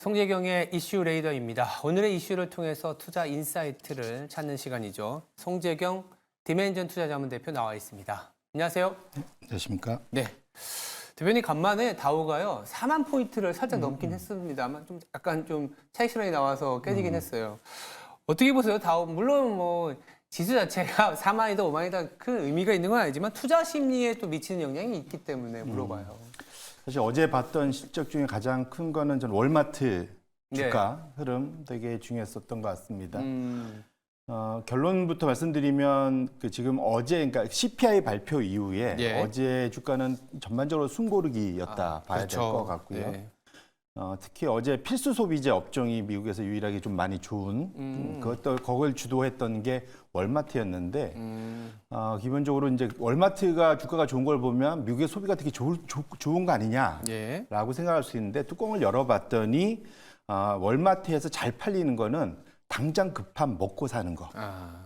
송재경의 이슈 레이더입니다. 오늘의 이슈를 통해서 투자 인사이트를 찾는 시간이죠. 송재경 디멘전 투자자문대표 나와 있습니다. 안녕하세요. 안녕하십니까? 네. 대표님 간만에 다우가요 4만 포인트를 살짝 넘긴 했습니다만 좀 약간 좀 차익 실현이 나와서 깨지긴 했어요. 어떻게 보세요? 다우 물론 뭐 지수 자체가 4만이다 5만이다 큰 의미가 있는 건 아니지만 투자 심리에 또 미치는 영향이 있기 때문에 물어봐요. 사실 어제 봤던 실적 중에 가장 큰 거는 전 월마트 주가 흐름 되게 중요했었던 것 같습니다. 결론부터 말씀드리면 지금 어제 그러니까 CPI 발표 이후에 어제 주가는 전반적으로 숨고르기였다 봐야 될 것 같고요. 네. 특히 어제 필수 소비재 업종이 미국에서 유일하게 좀 많이 좋은 그것도 그걸 주도했던 게 월마트였는데 기본적으로 이제 월마트가 주가가 좋은 걸 보면 미국의 소비가 되게 좋은 거 아니냐라고 생각할 수 있는데 뚜껑을 열어봤더니 월마트에서 잘 팔리는 거는 당장 급한 먹고 사는 거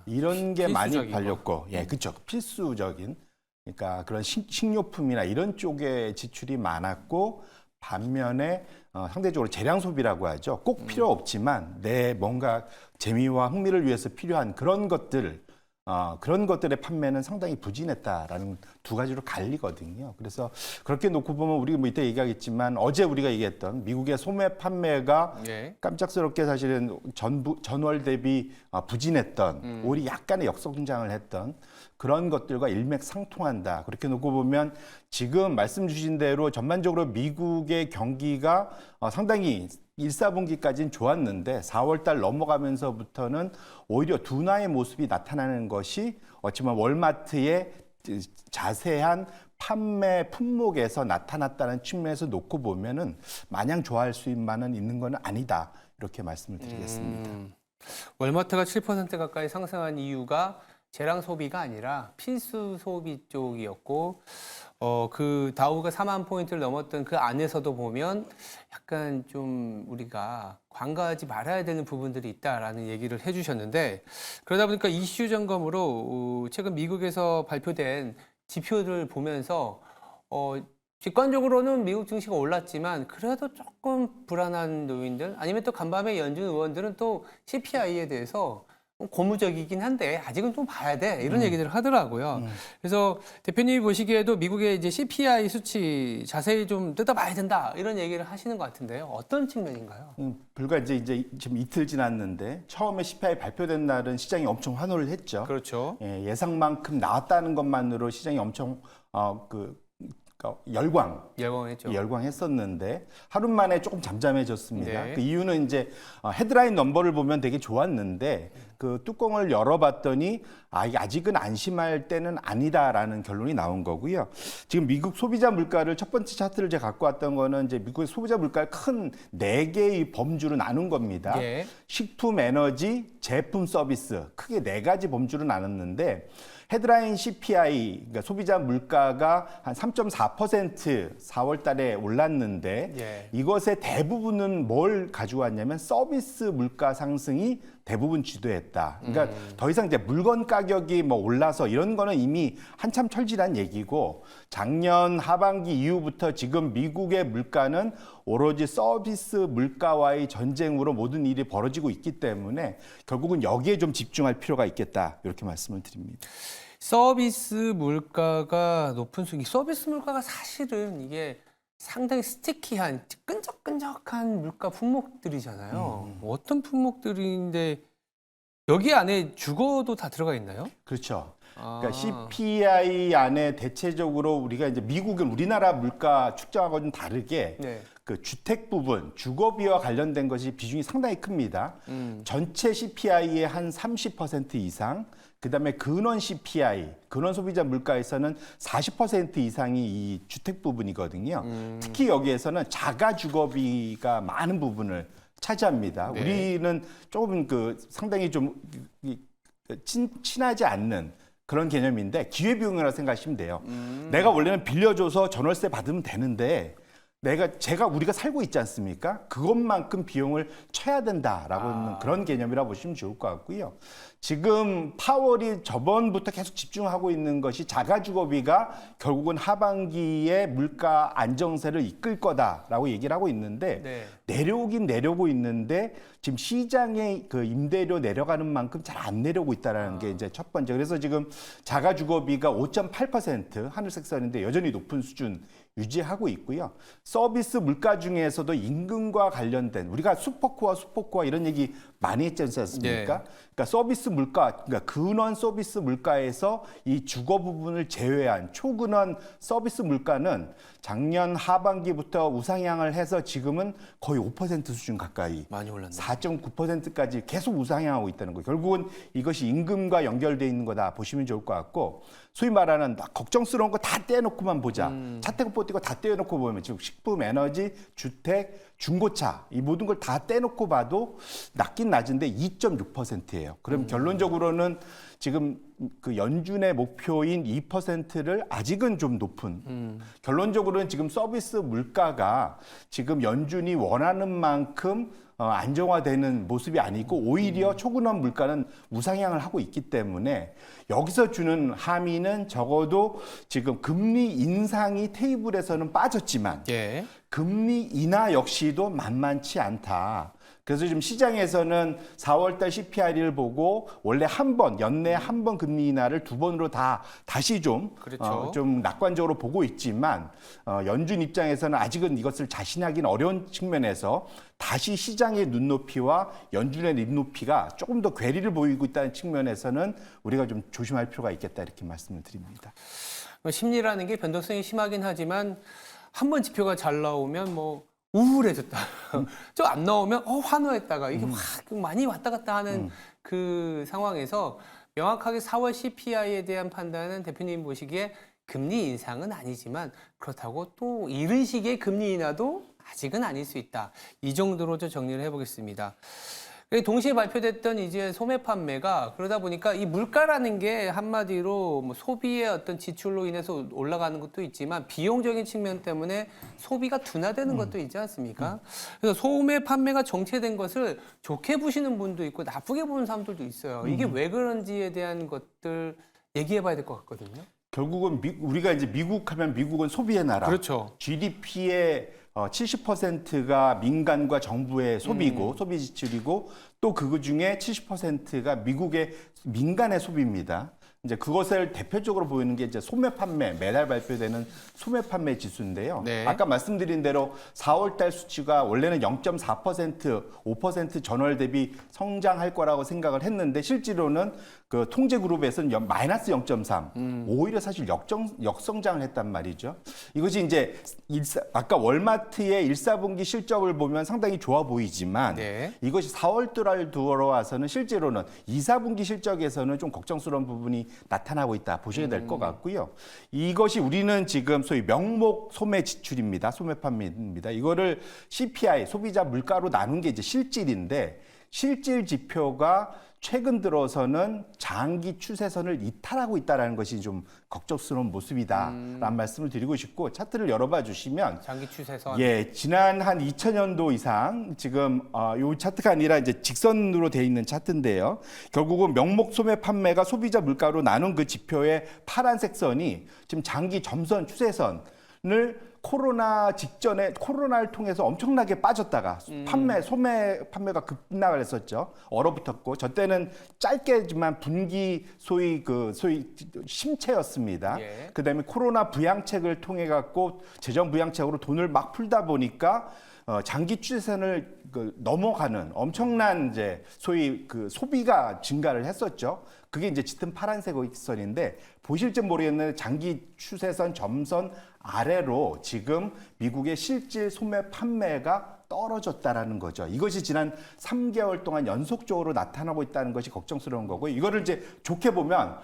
이런 게 많이 팔렸고, 예, 그렇죠. 필수적인 그러니까 그런 식료품이나 이런 쪽에 지출이 많았고 반면에 상대적으로 재량 소비라고 하죠. 꼭 필요 없지만 내 뭔가 재미와 흥미를 위해서 필요한 그런 것들의 판매는 상당히 부진했다라는 두 가지로 갈리거든요. 그래서 그렇게 놓고 보면 우리가 뭐 이때 얘기하겠지만 어제 우리가 얘기했던 미국의 소매 판매가 깜짝스럽게 사실은 전월 대비 부진했던 오히려 약간의 역성장을 했던 그런 것들과 일맥상통한다. 그렇게 놓고 보면 지금 말씀 주신 대로 전반적으로 미국의 경기가 상당히 1, 4분기까지는 좋았는데 4월 달 넘어가면서부터는 오히려 둔화의 모습이 나타나는 것이 어찌보면 월마트의 자세한 판매 품목에서 나타났다는 측면에서 놓고 보면은 마냥 좋아할 수만은 있는 건 아니다. 이렇게 말씀을 드리겠습니다. 월마트가 7% 가까이 상승한 이유가 재량 소비가 아니라 필수 소비 쪽이었고 그 다우가 4만 포인트를 넘었던 그 안에서도 보면 약간 좀 우리가 관가하지 말아야 되는 부분들이 있다라는 얘기를 해주셨는데 그러다 보니까 이슈 점검으로 최근 미국에서 발표된 지표를 보면서 직관적으로는 미국 증시가 올랐지만 그래도 조금 불안한 요인들 아니면 또 간밤에 연준 의원들은 또 CPI에 대해서 고무적이긴 한데 아직은 좀 봐야 돼 이런 얘기들을 하더라고요. 그래서 대표님이 보시기에도 미국의 이제 CPI 수치 자세히 좀 뜯어봐야 된다 이런 얘기를 하시는 것 같은데요. 어떤 측면인가요? 불과 이제 지금 이틀 지났는데 처음에 CPI 발표된 날은 시장이 엄청 환호를 했죠. 그렇죠. 예, 예상만큼 나왔다는 것만으로 시장이 엄청 열광했죠. 열광했었는데 하루 만에 조금 잠잠해졌습니다. 그 이유는 이제 헤드라인 넘버를 보면 되게 좋았는데 그 뚜껑을 열어봤더니 이게 아직은 안심할 때는 아니다라는 결론이 나온 거고요. 지금 미국 소비자 물가를 첫 번째 차트를 제가 갖고 왔던 거는 이제 미국의 소비자 물가를 큰 4개의 범주로 나눈 겁니다. 식품, 에너지, 제품, 서비스 크게 4가지 범주로 나눴는데 헤드라인 CPI, 그러니까 소비자 물가가 한 3.4% 4월 달에 올랐는데 이것의 대부분은 뭘 가져왔냐면 서비스 물가 상승이 대부분 주도했다. 그러니까 더 이상 이제 물건 가격이 뭐 올라서 이런 거는 이미 한참 철질한 얘기고 작년 하반기 이후부터 지금 미국의 물가는 오로지 서비스 물가와의 전쟁으로 모든 일이 벌어지고 있기 때문에 결국은 여기에 좀 집중할 필요가 있겠다. 이렇게 말씀을 드립니다. 서비스 물가가 높은 수익, 서비스 물가가 사실은 이게 상당히 스티키한 끈적끈적한 물가 품목들이잖아요. 어떤 품목들인데 여기 안에 주거도 다 들어가 있나요? 그렇죠. 그러니까 CPI 안에 대체적으로 우리가 이제 미국은 우리나라 물가 측정하고는 다르게 그 주택 부분, 주거비와 관련된 것이 비중이 상당히 큽니다. 전체 CPI의 한 30% 이상, 그다음에 근원 CPI, 근원 소비자 물가에서는 40% 이상이 이 주택 부분이거든요. 특히 여기에서는 자가 주거비가 많은 부분을 차지합니다. 우리는 조금 상당히 좀 친하지 않는 그런 개념인데 기회비용이라고 생각하시면 돼요. 내가 원래는 빌려줘서 전월세 받으면 되는데 제가 우리가 살고 있지 않습니까? 그것만큼 비용을 쳐야 된다라고 하는 그런 개념이라 보시면 좋을 것 같고요. 지금 파월이 저번부터 계속 집중하고 있는 것이 자가주거비가 결국은 하반기에 물가 안정세를 이끌 거다라고 얘기를 하고 있는데 네. 내려오긴 내려오고 있는데 지금 시장의 그 임대료 내려가는 만큼 잘 안 내려오고 있다라는 게 이제 첫 번째. 그래서 지금 자가주거비가 5.8% 하늘색선인데 여전히 높은 수준 유지하고 있고요. 서비스 물가 중에서도 임금과 관련된 우리가 슈퍼코어 이런 얘기 많이 했지 않습니까? 네. 그러니까 서비스 물가, 그러니까 근원 서비스 물가에서 이 주거 부분을 제외한 초근원 서비스 물가는 작년 하반기부터 우상향을 해서 지금은 거의 5% 수준 가까이 많이 올랐네. 4.9%까지 계속 우상향하고 있다는 거예요. 결국은 이것이 임금과 연결돼 있는 거다 보시면 좋을 것 같고 소위 말하는 걱정스러운 거 다 떼놓고만 보자. 차태고 띄고 다 떼놓고 보면 지금 식품, 에너지, 주택, 중고차 이 모든 걸 다 떼놓고 봐도 낮긴 낮은데 2.6%예요. 그럼 결론적으로는 지금 그 연준의 목표인 2%를 아직은 좀 높은 결론적으로는 지금 서비스 물가가 지금 연준이 원하는 만큼 안정화되는 모습이 아니고 오히려 초근원 물가는 우상향을 하고 있기 때문에 여기서 주는 함의는 적어도 지금 금리 인상이 테이블에서는 빠졌지만 예. 금리 인하 역시도 만만치 않다. 그래서 지금 시장에서는 4월달 CPI를 보고 원래 연내 한 번 금리 인하를 두 번으로 다시 그렇죠. 좀 낙관적으로 보고 있지만 연준 입장에서는 아직은 이것을 자신하기는 어려운 측면에서 다시 시장의 눈높이와 연준의 눈높이가 조금 더 괴리를 보이고 있다는 측면에서는 우리가 좀 조심할 필요가 있겠다 이렇게 말씀을 드립니다. 심리라는 게 변동성이 심하긴 하지만 한 번 지표가 잘 나오면 뭐 우울해졌다. 좀 안 나오면 환호했다가 이게 확 많이 왔다 갔다 하는 그 상황에서 명확하게 4월 CPI에 대한 판단은 대표님 보시기에 금리 인상은 아니지만 그렇다고 또 이런 식의 금리 인하도 아직은 아닐 수 있다. 이 정도로 좀 정리를 해보겠습니다. 동시에 발표됐던 이제 소매 판매가 그러다 보니까 이 물가라는 게 한마디로 뭐 소비의 어떤 지출로 인해서 올라가는 것도 있지만 비용적인 측면 때문에 소비가 둔화되는 것도 있지 않습니까? 그래서 소매 판매가 정체된 것을 좋게 보시는 분도 있고 나쁘게 보는 사람들도 있어요. 이게 왜 그런지에 대한 것들 얘기해 봐야 될 것 같거든요. 결국은 우리가 이제 미국 하면 미국은 소비의 나라. 그렇죠. GDP의 70%가 민간과 정부의 소비고 소비 지출이고 또 그 중에 70%가 미국의 민간의 소비입니다. 이제 그것을 대표적으로 보이는 게 이제 소매 판매, 매달 발표되는 소매 판매 지수인데요. 네. 아까 말씀드린 대로 4월 달 수치가 원래는 0.4%, 5% 전월 대비 성장할 거라고 생각을 했는데 실제로는 그 통제 그룹에서는 마이너스 0.3, 오히려 사실 역성장을 했단 말이죠. 이것이 이제 아까 월마트의 1사분기 실적을 보면 상당히 좋아 보이지만 네. 이것이 4월 달 들어와서는 실제로는 2사분기 실적에서는 좀 걱정스러운 부분이 나타나고 있다 보셔야 될 것 같고요. 이것이 우리는 지금 소위 명목 소매 지출입니다. 소매 판매입니다. 이거를 CPI, 소비자 물가로 나눈 게 이제 실질인데 실질 지표가 최근 들어서는 장기 추세선을 이탈하고 있다는 것이 좀 걱정스러운 모습이다라는 말씀을 드리고 싶고 차트를 열어봐 주시면 장기 추세선. 예, 지난 한 2000년도 이상 지금 요 차트가 아니라 이제 직선으로 돼 있는 차트인데요. 결국은 명목 소매 판매가 소비자 물가로 나눈 그 지표의 파란색 선이 지금 장기 점선 추세선을 코로나 직전에 코로나를 통해서 엄청나게 빠졌다가 소매 판매가 급락을 했었죠. 얼어붙었고 저 때는 짧게지만 분기 소위 심체였습니다. 예. 그다음에 코로나 부양책을 통해 갖고 재정 부양책으로 돈을 막 풀다 보니까 장기 추세선을 넘어가는 엄청난 이제 소위 그 소비가 증가를 했었죠. 그게 이제 짙은 파란색 선인데 보실지 모르겠는데 장기 추세선 점선 아래로 지금 미국의 실질 소매 판매가 떨어졌다라는 거죠. 이것이 지난 3개월 동안 연속적으로 나타나고 있다는 것이 걱정스러운 거고 이거를 이제 좋게 보면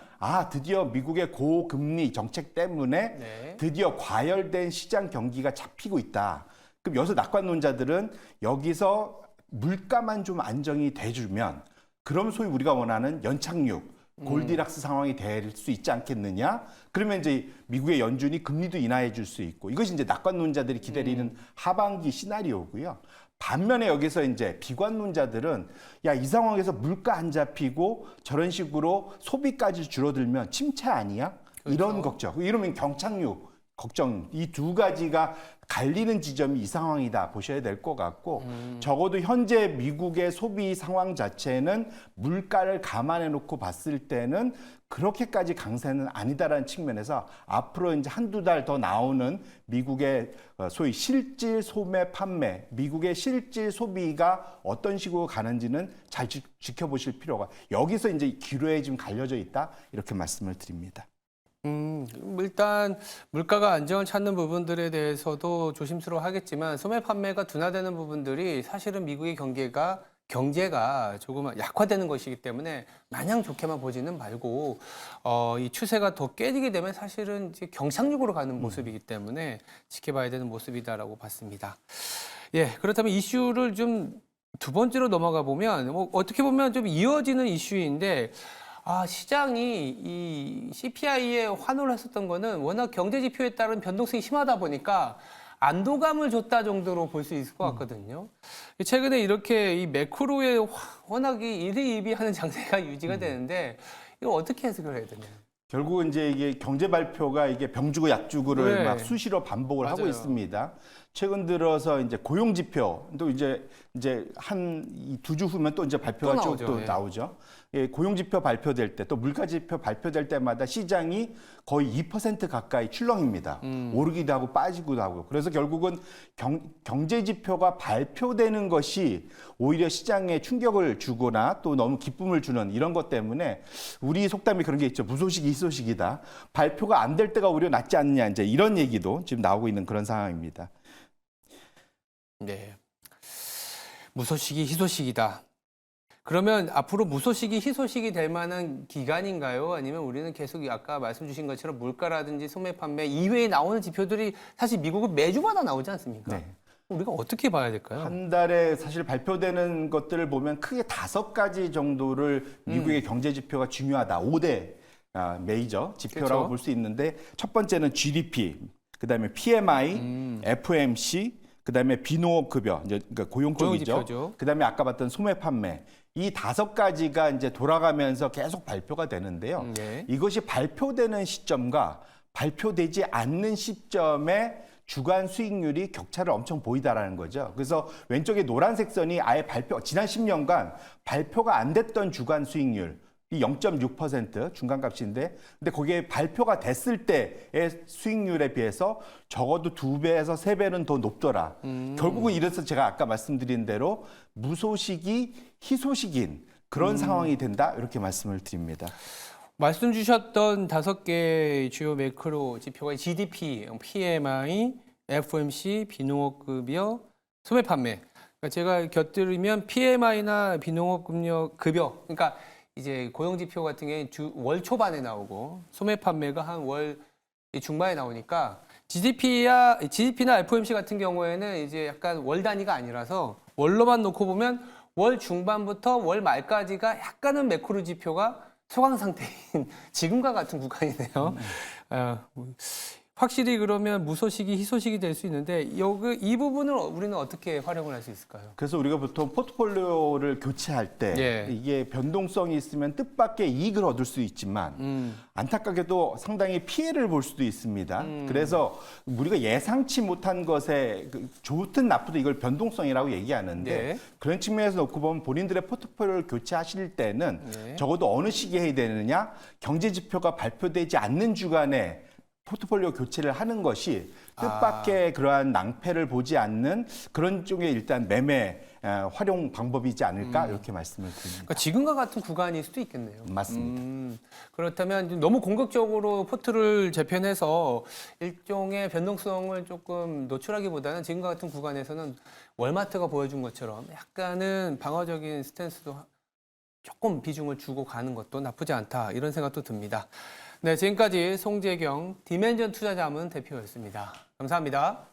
드디어 미국의 고금리 정책 때문에 네. 드디어 과열된 시장 경기가 잡히고 있다. 그럼 여기서 낙관론자들은 여기서 물가만 좀 안정이 돼주면 그럼 소위 우리가 원하는 연착륙 골디락스 상황이 될 수 있지 않겠느냐? 그러면 이제 미국의 연준이 금리도 인하해 줄 수 있고 이것이 이제 낙관론자들이 기다리는 하반기 시나리오고요. 반면에 여기서 이제 비관론자들은 야, 이 상황에서 물가 안 잡히고 저런 식으로 소비까지 줄어들면 침체 아니야? 이런 걱정. 이러면 경착륙 걱정. 이 두 가지가 갈리는 지점이 이 상황이다 보셔야 될 것 같고 적어도 현재 미국의 소비 상황 자체는 물가를 감안해 놓고 봤을 때는 그렇게까지 강세는 아니다라는 측면에서 앞으로 이제 한두 달 더 나오는 미국의 소위 실질 소매 판매, 미국의 실질 소비가 어떤 식으로 가는지는 잘 지켜보실 필요가 여기서 이제 기로에 지금 갈려져 있다 이렇게 말씀을 드립니다. 일단 물가가 안정을 찾는 부분들에 대해서도 조심스러워 하겠지만 소매 판매가 둔화되는 부분들이 사실은 미국의 경제가 조금 약화되는 것이기 때문에 마냥 좋게만 보지는 말고 이 추세가 더 깨지게 되면 사실은 이제 경착륙으로 가는 모습이기 때문에 지켜봐야 되는 모습이다라고 봤습니다. 예, 그렇다면 이슈를 좀 두 번째로 넘어가 보면 뭐 어떻게 보면 좀 이어지는 이슈인데 시장이 이 CPI에 환호를 했었던 거는 워낙 경제 지표에 따른 변동성이 심하다 보니까 안도감을 줬다 정도로 볼 수 있을 것 같거든요. 최근에 이렇게 이 매크로에 워낙 일희일비하는 장세가 유지가 되는데 이거 어떻게 해석을 해야 되나요? 결국은 이제 이게 경제 발표가 이게 병주고 약주고를 네. 막 수시로 반복을 하고 맞아요. 있습니다. 최근 들어서 이제 고용 지표 또 이제 한 두 주 후면 또 이제 발표가 또 쭉 나오죠. 또 예. 나오죠. 예, 고용 지표 발표될 때 또 물가 지표 발표될 때마다 시장이 거의 2% 가까이 출렁입니다. 오르기도 하고 빠지기도 하고. 그래서 결국은 경제 지표가 발표되는 것이 오히려 시장에 충격을 주거나 또 너무 기쁨을 주는 이런 것 때문에 우리 속담이 그런 게 있죠. 무소식이 희소식이다. 발표가 안 될 때가 오히려 낫지 않느냐 이제 이런 얘기도 지금 나오고 있는 그런 상황입니다. 네. 무소식이 희소식이다. 그러면 앞으로 무소식이 희소식이 될 만한 기간인가요? 아니면 우리는 계속 아까 말씀 주신 것처럼 물가라든지 소매 판매 이외에 나오는 지표들이 사실 미국은 매주마다 나오지 않습니까? 네. 우리가 어떻게 봐야 될까요? 한 달에 사실 발표되는 것들을 보면 크게 5가지 정도를 미국의 경제 지표가 중요하다. 5대 메이저 지표라고 그렇죠. 볼 수 있는데 첫 번째는 GDP, 그다음에 PMI, FOMC, 그다음에 비농업급여, 이제 그러니까 고용 쪽이죠. 고용지표죠. 그다음에 아까 봤던 소매 판매. 이 5가지가 이제 돌아가면서 계속 발표가 되는데요. 네. 이것이 발표되는 시점과 발표되지 않는 시점에 주간 수익률이 격차를 엄청 보이다라는 거죠. 그래서 왼쪽에 노란색 선이 아예 지난 10년간 발표가 안 됐던 주간 수익률, 이 0.6% 중간값인데, 근데 거기에 발표가 됐을 때의 수익률에 비해서 적어도 2배에서 3배는 더 높더라. 결국은 이래서 제가 아까 말씀드린 대로 무소식이 희소식인 그런 상황이 된다. 이렇게 말씀을 드립니다. 말씀 주셨던 5개 주요 매크로 지표가 GDP, PMI, FOMC, 비농업급여, 소매 판매. 그러니까 제가 곁들이면 PMI나 비농업급여, 그러니까 이제 고용 지표 같은 게 월 초반에 나오고 소매 판매가 한 월 중반에 나오니까 GDP나 FOMC 같은 경우에는 이제 약간 월 단위가 아니라서 월로만 놓고 보면 월 중반부터 월 말까지가 약간은 매크로 지표가 소강 상태인 지금과 같은 구간이네요. 확실히 그러면 무소식이 희소식이 될 수 있는데 이 부분을 우리는 어떻게 활용을 할 수 있을까요? 그래서 우리가 보통 포트폴리오를 교체할 때 예. 이게 변동성이 있으면 뜻밖의 이익을 얻을 수 있지만 안타깝게도 상당히 피해를 볼 수도 있습니다. 그래서 우리가 예상치 못한 것에 좋든 나쁘든 이걸 변동성이라고 얘기하는데 네. 그런 측면에서 놓고 보면 본인들의 포트폴리오를 교체하실 때는 네. 적어도 어느 시기에 해야 되느냐, 경제 지표가 발표되지 않는 주간에 포트폴리오 교체를 하는 것이 뜻밖의 그러한 낭패를 보지 않는 그런 쪽의 일단 매매 활용 방법이지 않을까 이렇게 말씀을 드립니다. 그러니까 지금과 같은 구간일 수도 있겠네요. 맞습니다. 그렇다면 너무 공격적으로 포트를 재편해서 일종의 변동성을 조금 노출하기보다는 지금과 같은 구간에서는 월마트가 보여준 것처럼 약간은 방어적인 스탠스도 조금 비중을 주고 가는 것도 나쁘지 않다 이런 생각도 듭니다. 네, 지금까지 송재경 디멘전 투자자문 대표였습니다. 감사합니다.